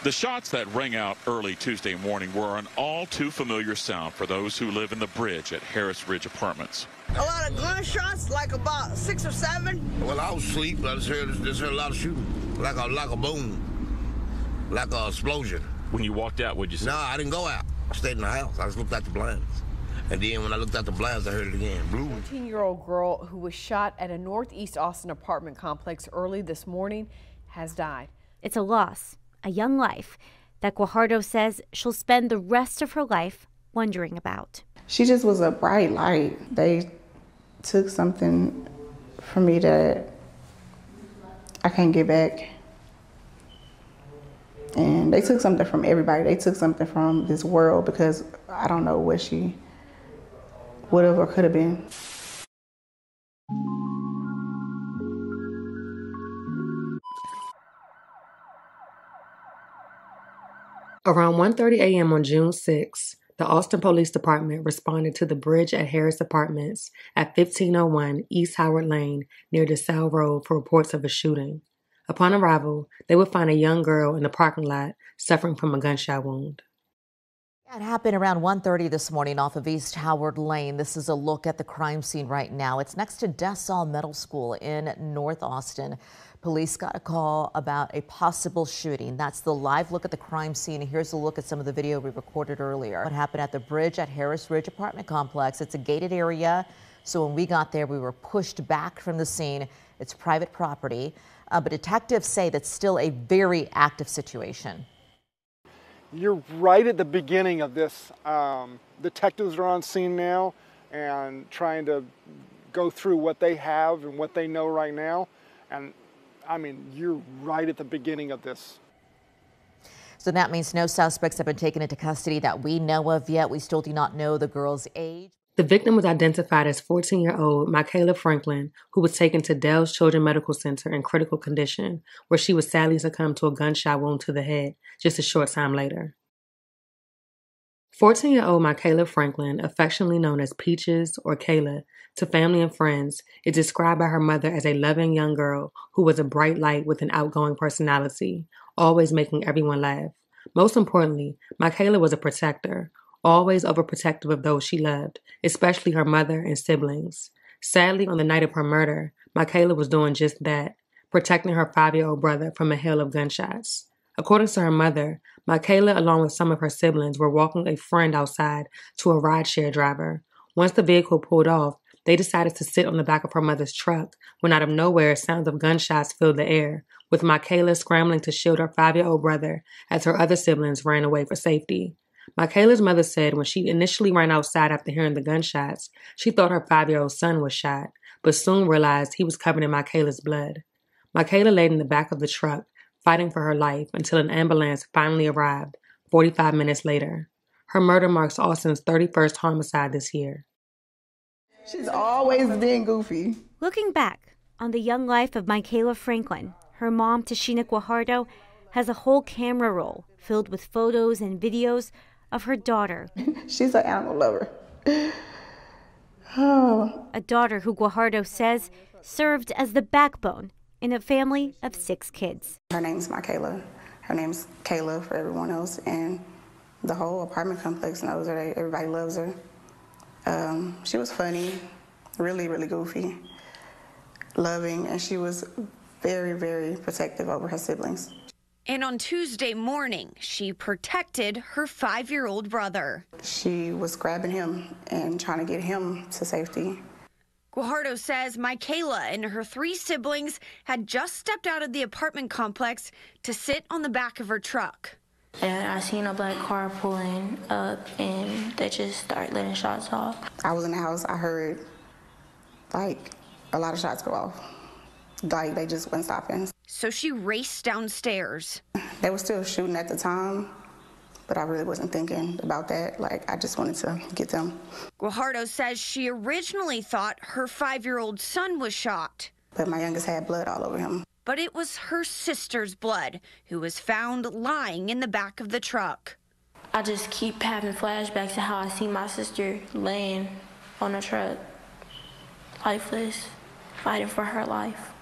The shots that rang out early Tuesday morning were an all too familiar sound for those who live in the bridge at Harris Ridge Apartments. A lot of gunshots, like about 6 or 7. Well, I was asleep, but I just heard a lot of shooting, like a boom, like an explosion. When you walked out, what'd you say? No, I didn't go out. I stayed in the house. I just looked out the blinds. And then when I looked out the blinds, I heard it again. Blue. 14-year-old girl who was shot at a Northeast Austin apartment complex early this morning has died. It's a loss, a young life, that Guajardo says she'll spend the rest of her life wondering about. She just was a bright light. They took something from me that I can't get back. And they took something from everybody. They took something from this world because I don't know what she would have or could have been. Around 1:30 a.m. on June 6, the Austin Police Department responded to the bridge at Harris Apartments at 1501 East Howard Lane near DeSalle Road for reports of a shooting. Upon arrival, they would find a young girl in the parking lot suffering from a gunshot wound. It happened around 1:30 this morning off of East Howard Lane. This is a look at the crime scene right now. It's next to DeSalle Middle School in North Austin. Police got a call about a possible shooting. That's the live look at the crime scene. Here's a look at some of the video we recorded earlier. What happened at the bridge at Harris Ridge apartment complex. It's a gated area, so when we got there, we were pushed back from the scene. It's private property, but detectives say that's still a very active situation. You're right at the beginning of this. Detectives are on scene now and trying to go through what they have and what they know right now. And I mean, you're right at the beginning of this. So that means no suspects have been taken into custody that we know of yet. We still do not know the girl's age. The victim was identified as 14-year-old Mikalah Franklin, who was taken to Dell's Children's Medical Center in critical condition, where she was sadly succumbed to a gunshot wound to the head just a short time later. 14-year-old Mikalah Franklin, affectionately known as Peaches or Kayla to family and friends, is described by her mother as a loving young girl who was a bright light with an outgoing personality, always making everyone laugh. Most importantly, Mikalah was a protector, always overprotective of those she loved, especially her mother and siblings. Sadly, on the night of her murder, Mikalah was doing just that, protecting her 5-year-old brother from a hail of gunshots. According to her mother, Mikalah, along with some of her siblings, were walking a friend outside to a rideshare driver. Once the vehicle pulled off, they decided to sit on the back of her mother's truck when out of nowhere, sounds of gunshots filled the air, with Mikalah scrambling to shield her 5-year-old brother as her other siblings ran away for safety. Mikalah's mother said when she initially ran outside after hearing the gunshots, she thought her 5-year-old son was shot, but soon realized he was covered in Mikalah's blood. Mikalah laid in the back of the truck, fighting for her life until an ambulance finally arrived 45 minutes later. Her murder marks Austin's 31st homicide this year. She's always been goofy. Looking back on the young life of Mikalah Franklin, her mom, Tashina Guajardo, has a whole camera roll filled with photos and videos of her daughter. She's an animal lover. Oh. A daughter who Guajardo says served as the backbone in a family of 6 kids. Her name's Mikalah. Her name's Kayla for everyone else, and the whole apartment complex knows her. Everybody loves her. She was funny, really, really goofy, loving, and she was very, very protective over her siblings. And on Tuesday morning, she protected her 5-year-old brother. She was grabbing him and trying to get him to safety. Guajardo says Mikalah and her 3 siblings had just stepped out of the apartment complex to sit on the back of her truck. And I seen a black car pulling up, and they just started letting shots off. I was in the house. I heard, like, a lot of shots go off. Like, they just weren't stopping. So she raced downstairs. They were still shooting at the time, but I really wasn't thinking about that. Like, I just wanted to get them. Guajardo says she originally thought her 5-year-old son was shot. But my youngest had blood all over him. But it was her sister's blood who was found lying in the back of the truck. I just keep having flashbacks to how I see my sister laying on the truck, lifeless, fighting for her life.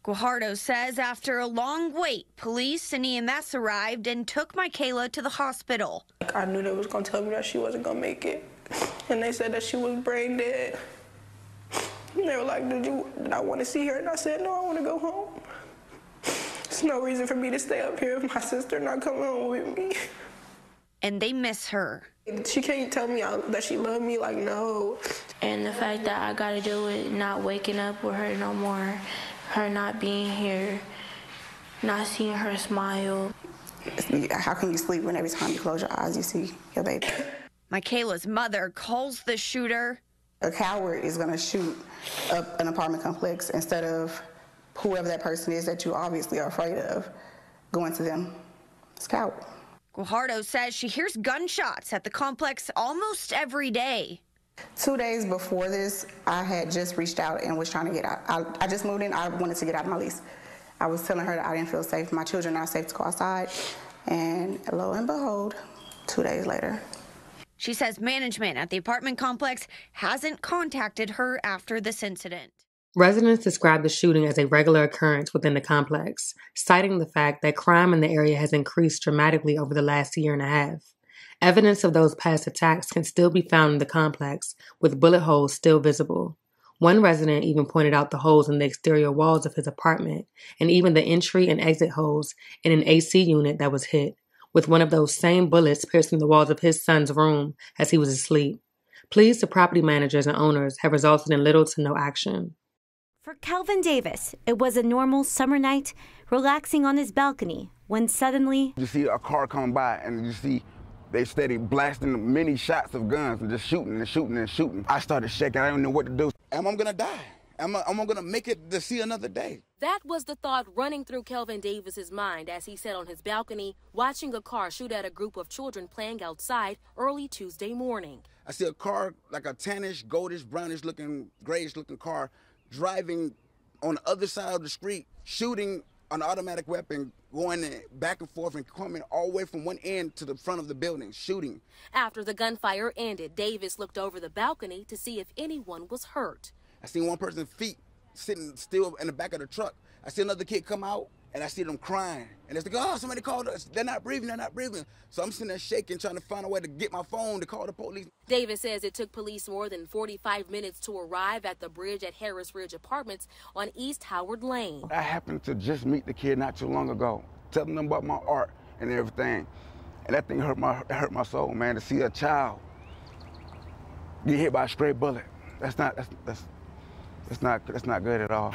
Guajardo says after a long wait, police and EMS arrived and took Mikalah to the hospital. I knew they was going to tell me that she wasn't going to make it. And they said that she was brain dead. And they were like, did I want to see her? And I said, no, I want to go home. There's no reason for me to stay up here if my sister not coming home with me. And they miss her. She can't tell me that she loved me, like, no. And the fact that I got to deal with not waking up with her no more, her not being here, not seeing her smile. How can you sleep when every time you close your eyes you see your baby? Mikalah's mother calls the shooter a coward. Is going to shoot up an apartment complex instead of whoever that person is that you obviously are afraid of going to them. It's a coward. Guajardo says she hears gunshots at the complex almost every day. 2 days before this, I had just reached out and was trying to get out. I just moved in. I wanted to get out of my lease. I was telling her that I didn't feel safe. My children are not safe to go outside. And lo and behold, 2 days later. She says management at the apartment complex hasn't contacted her after this incident. Residents describe the shooting as a regular occurrence within the complex, citing the fact that crime in the area has increased dramatically over the last year and a half. Evidence of those past attacks can still be found in the complex, with bullet holes still visible. One resident even pointed out the holes in the exterior walls of his apartment, and even the entry and exit holes in an AC unit that was hit, with one of those same bullets piercing the walls of his son's room as he was asleep. Pleas to property managers and owners have resulted in little to no action. For Kelvin Davis, it was a normal summer night, relaxing on his balcony, when suddenly... You see a car come by and you see they steady blasting many shots of guns and just shooting and shooting and shooting. I started shaking. I didn't know what to do. Am I going to die? Am I going to make it to see another day? That was the thought running through Kelvin Davis's mind as he sat on his balcony watching a car shoot at a group of children playing outside early Tuesday morning. I see a car, like a tannish, goldish, brownish looking, grayish looking car driving on the other side of the street, shooting an automatic weapon, going back and forth and coming all the way from one end to the front of the building, shooting. After the gunfire ended, Davis looked over the balcony to see if anyone was hurt. I seen one person's feet sitting still in the back of the truck. I see another kid come out, and I see them crying. And it's like, oh, somebody called us. They're not breathing, they're not breathing. So I'm sitting there shaking, trying to find a way to get my phone to call the police. Davis says it took police more than 45 minutes to arrive at the bridge at Harris Ridge Apartments on East Howard Lane. I happened to just meet the kid not too long ago, telling them about my art and everything. And that thing hurt my soul, man, to see a child get hit by a stray bullet. That's not good at all.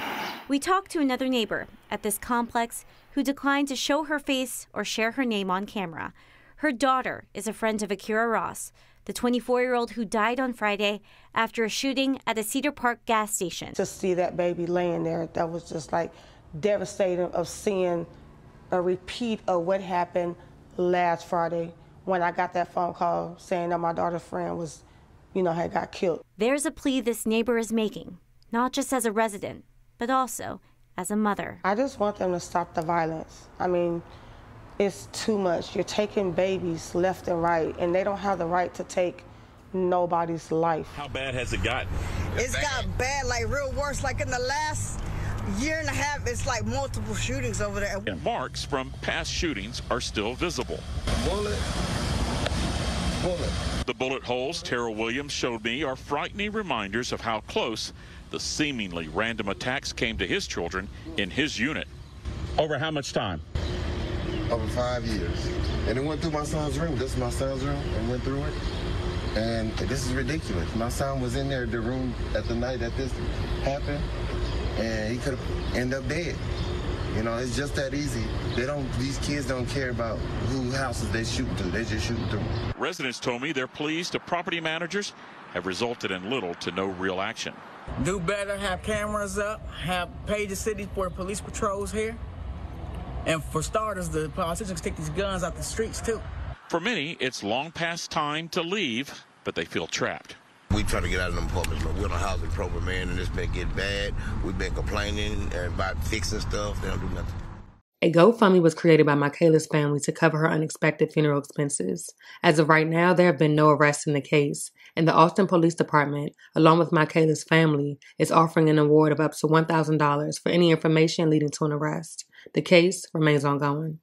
We talked to another neighbor at this complex who declined to show her face or share her name on camera. Her daughter is a friend of Akira Ross, the 24-year-old who died on Friday after a shooting at a Cedar Park gas station. To see that baby laying there, that was just like devastating, of seeing a repeat of what happened last Friday when I got that phone call saying that my daughter's friend was, had got killed. There's a plea this neighbor is making, not just as a resident, but also as a mother. I just want them to stop the violence. I mean, it's too much. You're taking babies left and right, and they don't have the right to take nobody's life. How bad has it gotten? It's got bad, like real worse. Like in the last year and a half, it's like multiple shootings over there. And marks from past shootings are still visible. Bullet. The bullet holes Terrell Williams showed me are frightening reminders of how close the seemingly random attacks came to his children in his unit. Over how much time? Over 5 years. And it went through my son's room. This is my son's room, and went through it. And this is ridiculous. My son was in there, the room at the night that this happened, and he could have ended up dead. It's just that easy. These kids don't care about who houses they shooting to. They just shooting through. Residents told me their pleas to property managers have resulted in little to no real action. Do better, have cameras up, pay the city for police patrols here. And for starters, the politicians take these guns out the streets too. For many, it's long past time to leave, but they feel trapped. We try to get out of them apartments, but we're on a housing program, man, and it's been getting bad. We've been complaining about fixing stuff. They don't do nothing. A GoFundMe was created by Mikalah's family to cover her unexpected funeral expenses. As of right now, there have been no arrests in the case, and the Austin Police Department, along with Mikalah's family, is offering an award of up to $1,000 for any information leading to an arrest. The case remains ongoing.